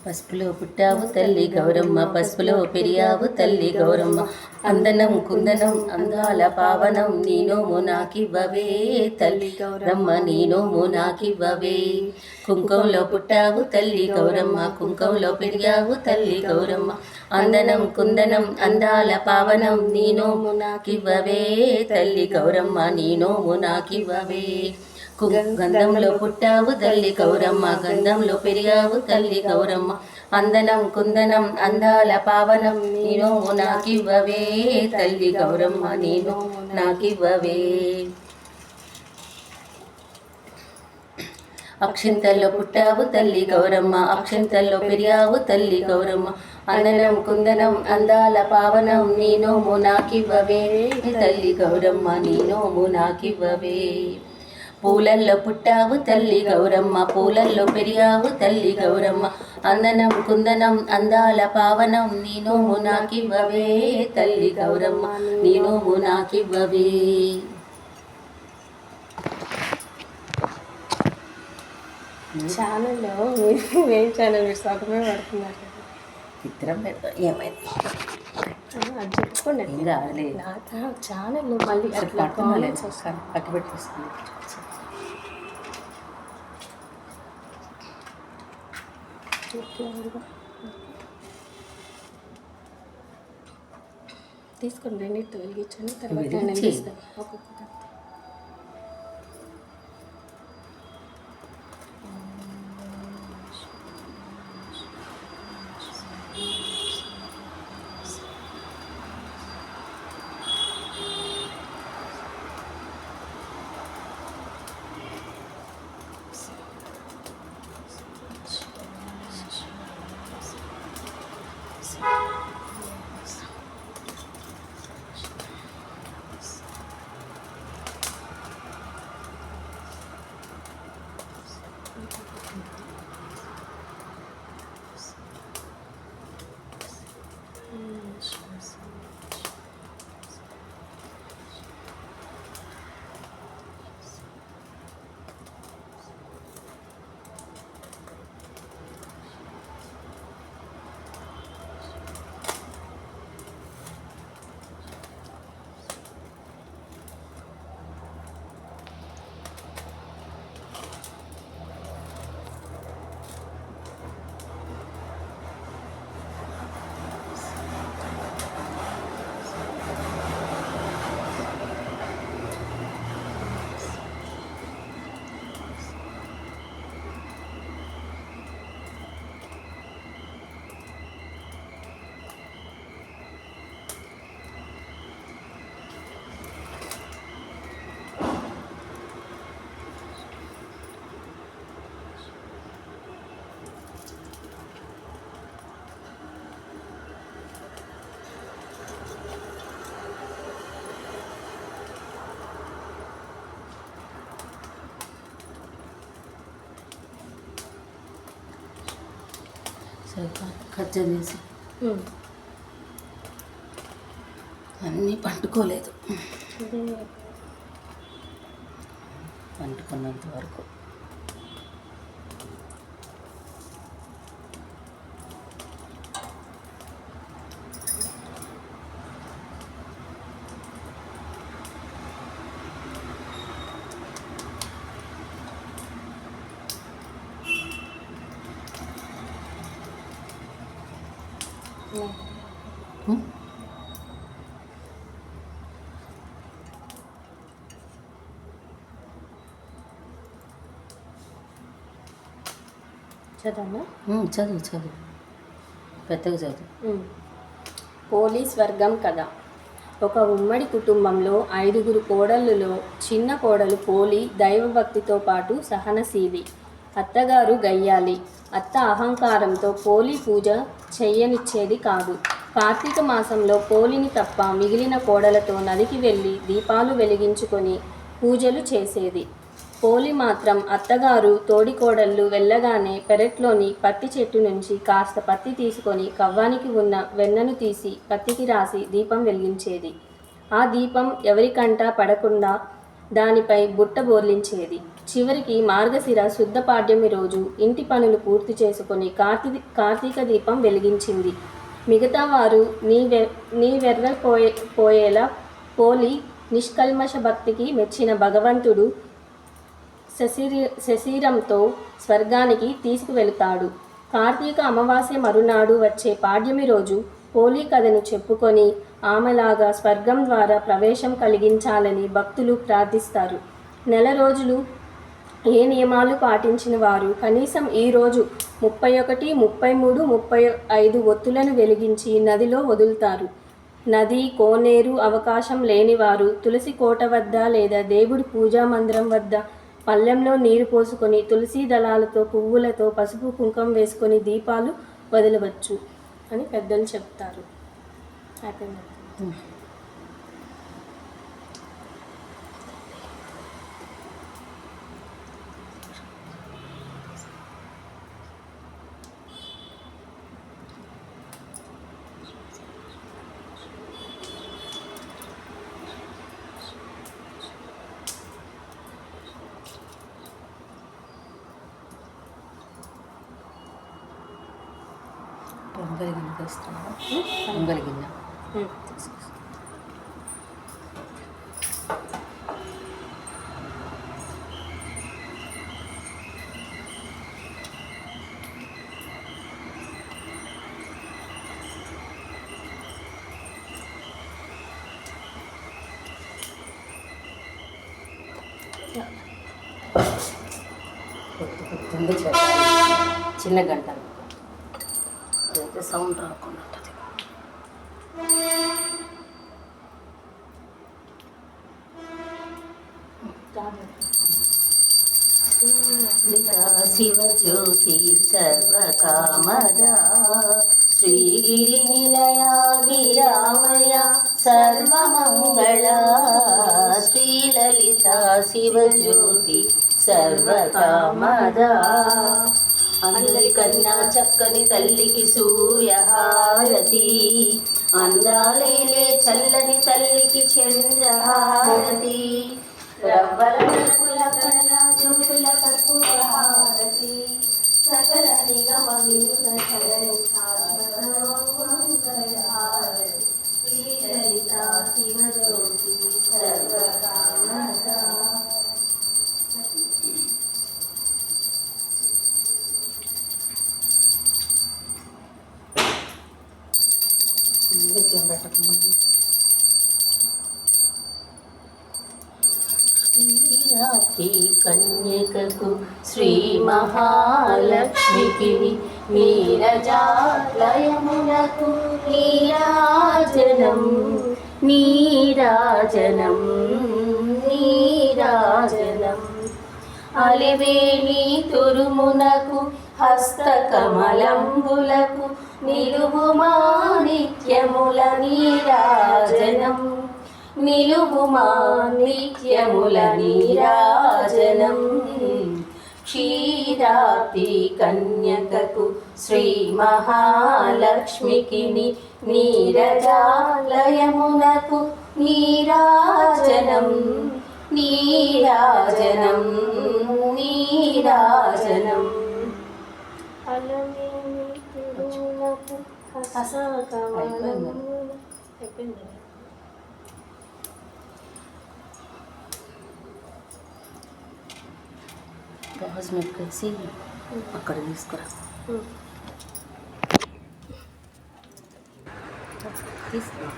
పసుపులో పుట్టావు తల్లి గౌరమ్మ, పసుపులో పెరియావు తల్లి గౌరమ్మ. అందనం కుందనం అందాల పావనం, నీ నోము నాకివ్వవే తల్లి గౌరమ్మ, నీ నోము నాకివ్వవే. కుంకుమలో పుట్టావు తల్లి గౌరమ్మ, కుంకుమలో పెరిగావు తల్లి గౌరమ్మ. అందనం కుందనం అందాల పావనం, నీ నోము నాకివ్వవే తల్లి గౌరమ్మ, నీ నోము నాకివ్వవే. గంధంలో పుట్టావు తల్లి గౌరమ్మ, గంధంలో పెరిగావు తల్లి గౌరమ్మ. అందనం కుందనం అందాల పావనం, నీ నోము నాకివ్వవే తల్లి గౌరమ్మ, నీ నోము నాకివ్వవే. అక్షింతల్లో పుట్టావు తల్లి గౌరమ్మ, అక్షింతల్లో పెరిగావు తల్లి గౌరమ్మ. అందనం కుందనం అందాల పావనం, నీ నోము నాకివ్వవే తల్లి గౌరమ్మ, నీ నోము నాకివ్వవే. పూలల్లో పుట్టావు తల్లి గౌరమ్మ, పూలల్లో పెరిగావు తల్లి గౌరమ్మ. అందనం కుందనం అందాల పావనం, నీ నోము నాకివ్వవే తల్లి గౌరమ్మ, నీ నోము నాకివ్వవే. ఛానల్లో ఏం ఛానల్ సగమే పడుతున్నారు, చిత్రం పెడతా ఏమైంది అది చెప్పుకోండి. ఛానల్ మళ్ళీ అట్లా కామెంట్స్ వస్తాను, పట్టు పెట్టేస్తుంది. తీసుకోండి, రెండింటితో వెలిగించండి, తర్వాత వెలిగిస్తాను ఒక్కొక్క. కట్ చేసి అన్నీ పండుకోలేదు, పండుకున్నంత వరకు. చదువు చదువు పెద్దగా చదువు. పోలీస్ వర్గం కథ. ఒక ఉమ్మడి కుటుంబంలో 5గురు కోడళ్ళలో చిన్న కోడలు పోలి దైవభక్తితో పాటు సహనశీలి. అత్తగారు గయ్యాలి. అత్త అహంకారంతో పోలి పూజ చెయ్యనిచ్చేది కాదు. కార్తీక మాసంలో పోలిని తప్ప మిగిలిన కోడలతో నదికి వెళ్ళి దీపాలు వెలిగించుకొని పూజలు చేసేది. పోలి మాత్రం అత్తగారు తోడికోడళ్ళు వెళ్ళగానే పెరట్లోని పత్తి చెట్టు నుంచి కాస్త పత్తి తీసుకొని కవ్వానికి ఉన్న వెన్నను తీసి పత్తికి రాసి దీపం వెలిగించేది. ఆ దీపం ఎవరికంటా పడకుండా దానిపై బుట్ట బోర్లించేది. చివరికి మార్గశిర శుద్ధ పాడ్యమి రోజు ఇంటి పనులు పూర్తి చేసుకొని కార్తీక దీపం వెలిగించింది. మిగతా వారు పోయేలా పోలి నిష్కల్మష భక్తికి మెచ్చిన భగవంతుడు శశిరంతో స్వర్గానికి తీసుకువెళతాడు. కార్తీక అమావాస్య మరునాడు వచ్చే పాడ్యమి రోజు పోలి కథను చెప్పుకొని ఆమెలాగా స్వర్గం ద్వారా ప్రవేశం కలిగించాలని భక్తులు ప్రార్థిస్తారు. నెల రోజులు ఏ నియమాలు పాటించిన వారు కనీసం ఈరోజు 31, 33, 35 ఒత్తులను వెలిగించి నదిలో వదులుతారు. నది, కోనేరు అవకాశం లేనివారు తులసి కోట వద్ద లేదా దేవుడి పూజా మందిరం వద్ద పళ్ళెంలో నీరు పోసుకొని తులసి దళాలతో, పువ్వులతో, పసుపు కుంకుమ వేసుకొని దీపాలు వదలవచ్చు అని పెద్దలు చెప్తారు. అయిపోయింది. పొంగల్ గిన్నె తెస్తున్నావా? పొంగల్ గిన్నె పొద్దుంది చెప్పాలి. చిన్న గంట అయితే సౌండ్ రాకుండా ఉంటుంది. శివజ్యోతి సర్వకామదా శ్రీగిరి నిలయా గిరామయ సర్వమంగళ శ్రీలలిత శివజ్యోతి సర్వకామదా అందరికన్నా చక్కని తల్లికి సూర్యహారతి అందాలేలే చల్లని తల్లికి చంద్రహారతి రవ్వల వెలుగుల కళ్ళ జ్యోతుల కర్పూర హారతి సకల నిగమ వినుత చరణి శాశ్వత హారతి శ్రీలలిత శివజ్యోతి సర్వకామదా. శ్రీరాత్రి కన్యకకు శ్రీ మహాలక్ష్మికి నీరజాలయమునకు నీరాజనం నీరాజనం నీరాజనం అలివేణి తురుమునకు హస్తకమలంబులకు నిలువుమా నిత్యముల నీరాజనం నిలువుమా నిత్యముల నీరాజనం క్షీరాబ్ది కన్యకకు శ్రీ మహాలక్ష్మికి నీరజాలయమునకు నీరాజనం నీరాజనం నీరాజనం గాజు మెక్కేసి అక్కడ తీసుకురా తీసుకురా